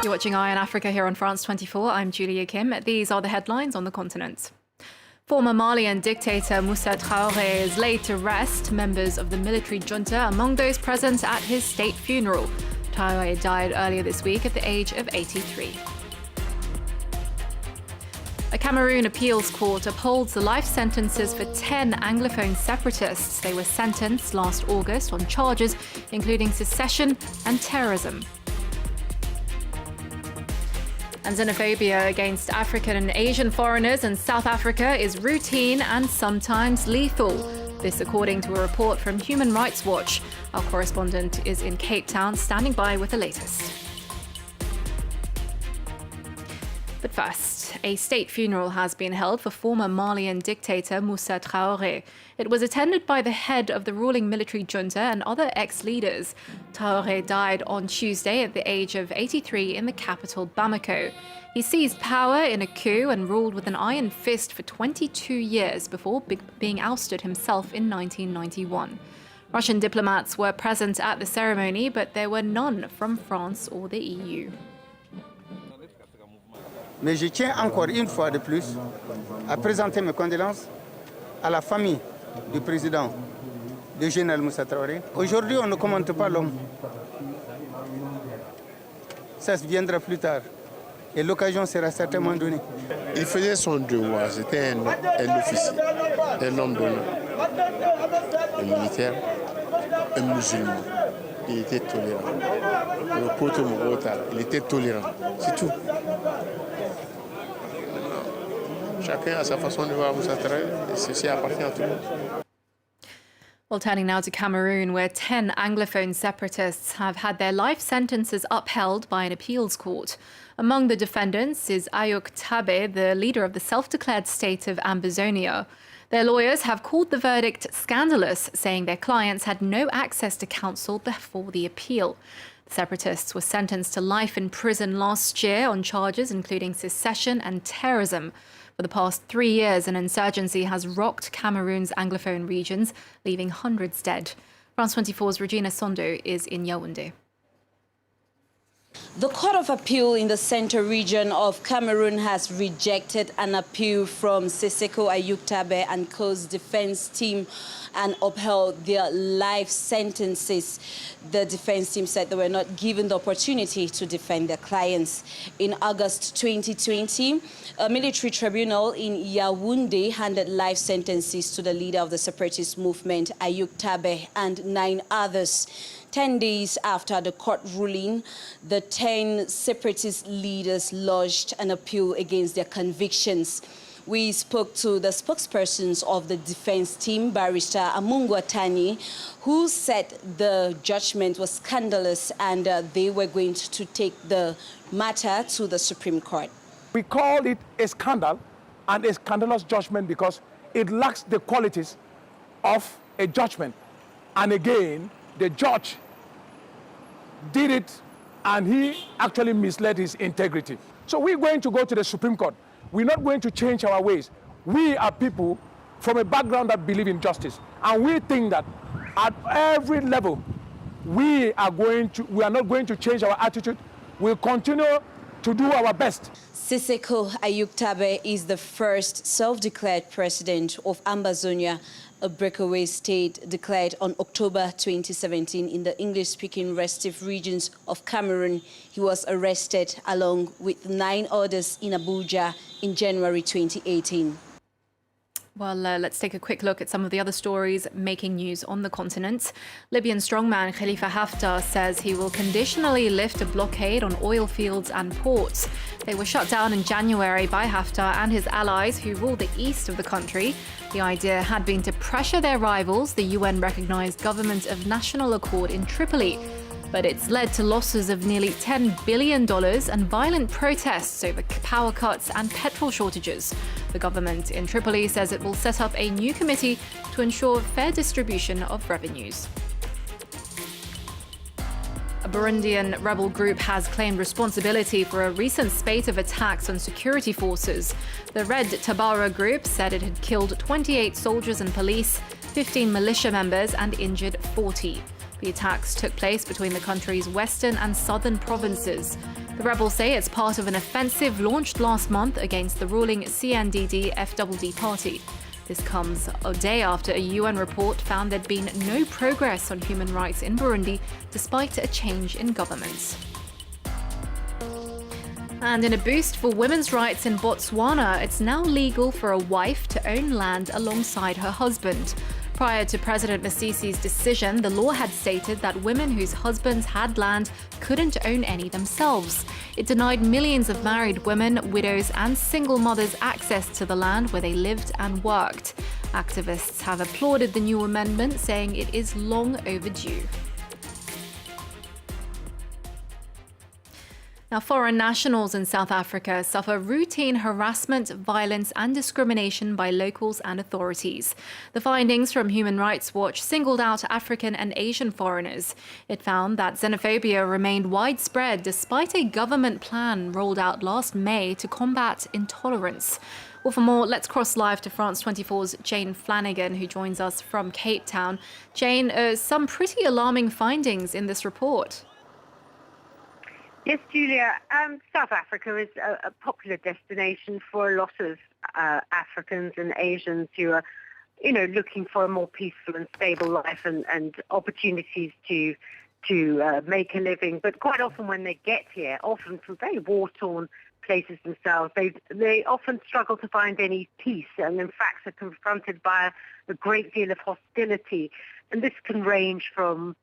You're watching Eye on Africa here on France 24. I'm Julia Kim. These are the headlines on the continent. Former Malian dictator Moussa Traoré is laid to rest. Members of the military junta among those present at his state funeral. Traoré died earlier this week at the age of 83. A Cameroon appeals court upholds the life sentences for 10 anglophone separatists. They were sentenced last August on charges including secession and terrorism. And xenophobia against African and Asian foreigners in South Africa is routine and sometimes lethal. This according to a report from Human Rights Watch. Our correspondent is in Cape Town, standing by with the latest. But first, a state funeral has been held for former Malian dictator Moussa Traoré. It was attended by the head of the ruling military junta and other ex-leaders. Traoré died on Tuesday at the age of 83 in the capital Bamako. He seized power in a coup and ruled with an iron fist for 22 years before being ousted himself in 1991. Russian diplomats were present at the ceremony, but there were none from France or the EU. Mais je tiens encore une fois de plus à présenter mes condoléances à la famille du président, du général Moussa Traoré. Aujourd'hui, on ne commente pas l'homme. Ça viendra plus tard et l'occasion sera certainement donnée. Il faisait son devoir, c'était un officier, un homme d'honneur, un militaire, un musulman. Il était tolérant. Le côté Mogotal, il était tolérant, c'est tout. Chacun a sa façon de voir Moussa Traoré, et ceci appartient à tout le monde. Well, turning now to Cameroon, where 10 anglophone separatists have had their life sentences upheld by an appeals court. Among the defendants is Ayuk Tabe, the leader of the self-declared state of Ambazonia. Their lawyers have called the verdict scandalous, saying their clients had no access to counsel before the appeal. The separatists were sentenced to life in prison last year on charges including secession and terrorism. For the past 3 years, an insurgency has rocked Cameroon's Anglophone regions, leaving hundreds dead. France 24's Regina Sondo is in Yaoundé. The Court of Appeal in the Central region of Cameroon has rejected an appeal from Seseko Ayuk Tabe and co-'s defense team and upheld their life sentences. The defense team said they were not given the opportunity to defend their clients. In August 2020, a military tribunal in Yaoundé handed life sentences to the leader of the separatist movement, Ayuk Tabe, and 9 others. 10 days after the court ruling, the 10 separatist leaders lodged an appeal against their convictions. We spoke to the spokespersons of the defense team, Barrister Amungwa Tani, who said the judgment was scandalous and they were going to take the matter to the Supreme Court. We call it a scandal and a scandalous judgment because it lacks the qualities of a judgment. And again, the judge did it and he actually misled his integrity. So we're going to go to the Supreme Court. We're not going to change our ways. We are people from a background that believe in justice. And we think that at every level, we are not going to change our attitude. We'll continue to do our best. Seseko Ayuk Tabe is the first self-declared president of Ambazonia, a breakaway state declared on October 2017 in the English-speaking restive regions of Cameroon. He was arrested along with 9 others in Abuja in January 2018. Well, let's take a quick look at some of the other stories making news on the continent. Libyan strongman Khalifa Haftar says he will conditionally lift a blockade on oil fields and ports. They were shut down in January by Haftar and his allies who rule the east of the country. The idea had been to pressure their rivals, the UN-recognized Government of National Accord in Tripoli. But it's led to losses of nearly $10 billion and violent protests over power cuts and petrol shortages. The government in Tripoli says it will set up a new committee to ensure fair distribution of revenues. A Burundian rebel group has claimed responsibility for a recent spate of attacks on security forces. The Red Tabara group said it had killed 28 soldiers and police, 15 militia members, and injured 40. The attacks took place between the country's western and southern provinces. The rebels say it's part of an offensive launched last month against the ruling CNDD-FDD party. This comes a day after a UN report found there'd been no progress on human rights in Burundi despite a change in government. And in a boost for women's rights in Botswana, it's now legal for a wife to own land alongside her husband. Prior to President Masisi's decision, the law had stated that women whose husbands had land couldn't own any themselves. It denied millions of married women, widows, and single mothers access to the land where they lived and worked. Activists have applauded the new amendment, saying it is long overdue. Now, foreign nationals in South Africa suffer routine harassment, violence and discrimination by locals and authorities. The findings from Human Rights Watch singled out African and Asian foreigners. It found that xenophobia remained widespread despite a government plan rolled out last May to combat intolerance. Well, for more, let's cross live to France 24's Jane Flanagan, who joins us from Cape Town. Jane, some pretty alarming findings in this report. Yes, Julia. South Africa is a popular destination for a lot of Africans and Asians who are, looking for a more peaceful and stable life and opportunities to make a living. But quite often when they get here, often from very war-torn places themselves, they often struggle to find any peace and, in fact, are confronted by a great deal of hostility. And this can range from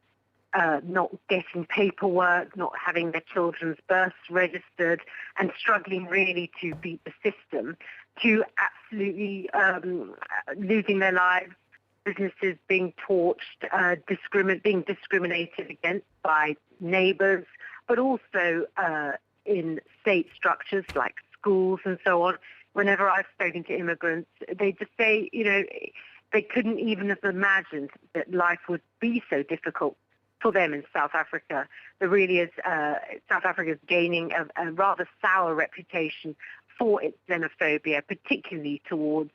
not getting paperwork, not having their children's births registered, and struggling really to beat the system, to absolutely losing their lives, businesses being torched, being discriminated against by neighbours, but also in state structures like schools and so on. Whenever I've spoken to immigrants, they just say, they couldn't even have imagined that life would be so difficult for them in South Africa. There really is, South Africa is gaining a rather sour reputation for its xenophobia, particularly towards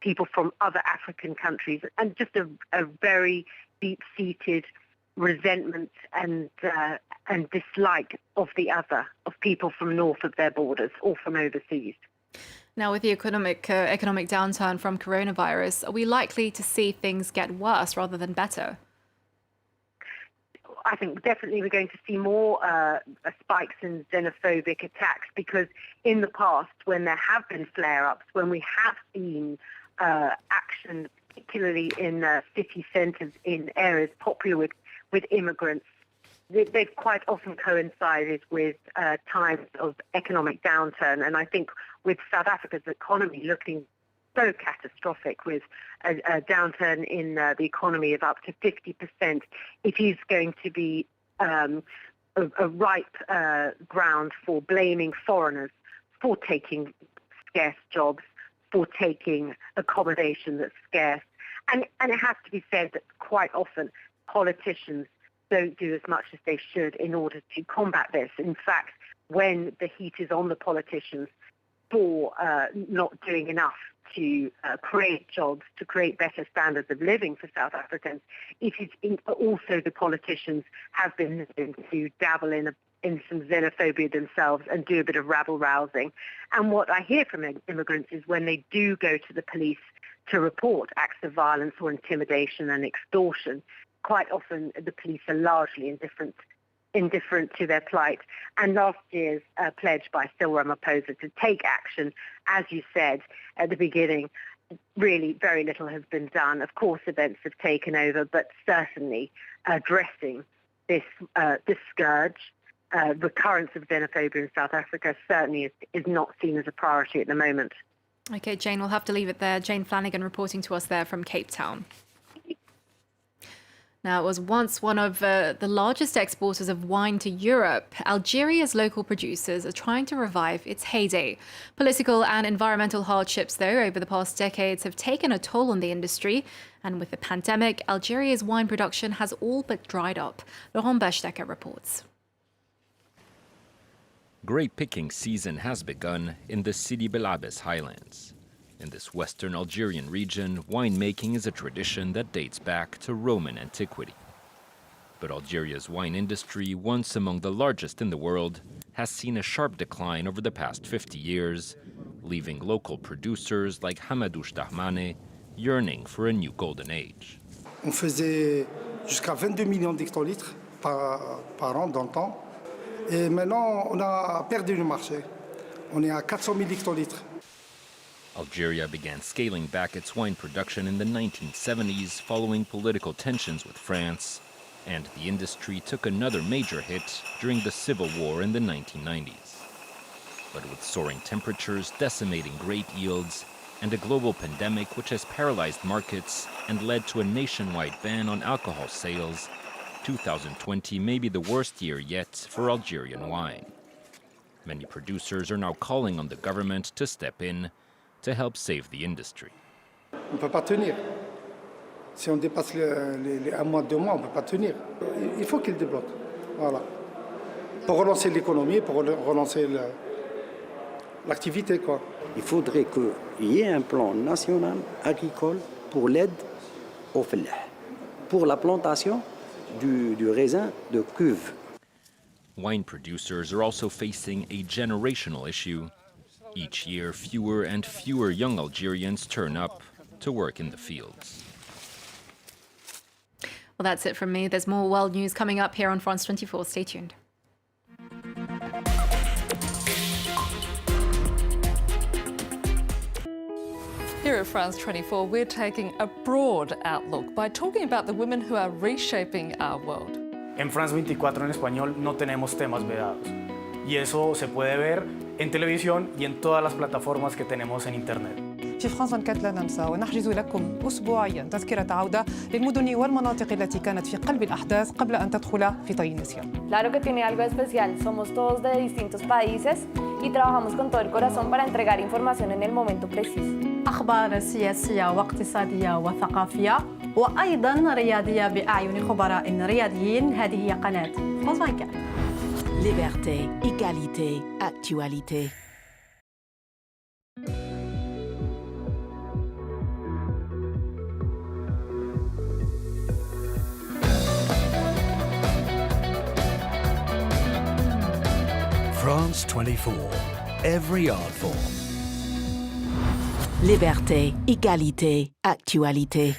people from other African countries, and just a very deep-seated resentment and dislike of the other, of people from north of their borders or from overseas. Now, with the economic downturn from coronavirus, are we likely to see things get worse rather than better? I think definitely we're going to see more spikes in xenophobic attacks, because in the past, when there have been flare-ups, when we have seen action, particularly in city centres, in areas popular with immigrants, they've quite often coincided with times of economic downturn. And I think with South Africa's economy looking so catastrophic, with a downturn in the economy of up to 50%, it is going to be a ripe ground for blaming foreigners for taking scarce jobs, for taking accommodation that's scarce. And it has to be said that quite often politicians don't do as much as they should in order to combat this. In fact, when the heat is on the politicians for not doing enough to create jobs, to create better standards of living for South Africans, it is also the politicians have been known to dabble in some xenophobia themselves and do a bit of rabble-rousing. And what I hear from immigrants is when they do go to the police to report acts of violence or intimidation and extortion, quite often the police are largely indifferent to their plight. And last year's pledge by Cyril Ramaphosa to take action, as you said at the beginning, really very little has been done. Of course, events have taken over, but certainly addressing this scourge, recurrence of xenophobia in South Africa certainly is not seen as a priority at the moment. Okay, Jane, we'll have to leave it there. Jane Flanagan reporting to us there from Cape Town. Now, it was once one of the largest exporters of wine to Europe. Algeria's local producers are trying to revive its heyday. Political and environmental hardships, though, over the past decades have taken a toll on the industry. And with the pandemic, Algeria's wine production has all but dried up. Laurent Bachdecker reports. Grape picking season has begun in the Sidi Bel Abbes highlands. In this western Algerian region, winemaking is a tradition that dates back to Roman antiquity. But Algeria's wine industry, once among the largest in the world, has seen a sharp decline over the past 50 years, leaving local producers like Hamadouche Dahmane yearning for a new golden age. On faisait jusqu'à 22 millions d'hectolitres par an dans le temps. Et maintenant, on a perdu le marché. On est à 400 000 hectolitres. Algeria began scaling back its wine production in the 1970s following political tensions with France, and the industry took another major hit during the civil war in the 1990s. But with soaring temperatures decimating grape yields and a global pandemic which has paralyzed markets and led to a nationwide ban on alcohol sales, 2020 may be the worst year yet for Algerian wine. Many producers are now calling on the government to step in to help save the industry. On ne peut pas tenir. Si on dépasse les 1 mois, 2 mois, on ne peut pas tenir. Il faut qu'il débloque. Voilà. Pour relancer l'économie, pour relancer l'activité, quoi. Il faudrait qu'il y ait un plan national agricole pour l'aide au fellah, pour la plantation du raisin de cuve. Wine producers are also facing a generational issue. Each year, fewer and fewer young Algerians turn up to work in the fields. Well, that's it from me. There's more world news coming up here on France 24. Stay tuned. Here at France 24, we're taking a broad outlook by talking about the women who are reshaping our world. En France 24 en español no tenemos temas vedados. Y eso se puede ver en televisión y en todas las plataformas que tenemos en Internet. في فرنسا 24 لا ننسى ونحجز لكم أسبوعياً تذكرة عودة للمدن والمناطق التي كانت في قلب الأحداث قبل أن تدخل في طي النسيان. Claro que tiene algo especial. Somos todos de distintos países y trabajamos con todo el corazón para entregar información en el momento preciso. أخبار سياسية واقتصادية وثقافية وأيضاً رياضية بأعين خبراء رياضيين. هذه هي قناة فرانس 24. Liberté, égalité, actualité. France 24, every art form. Liberté, égalité, actualité.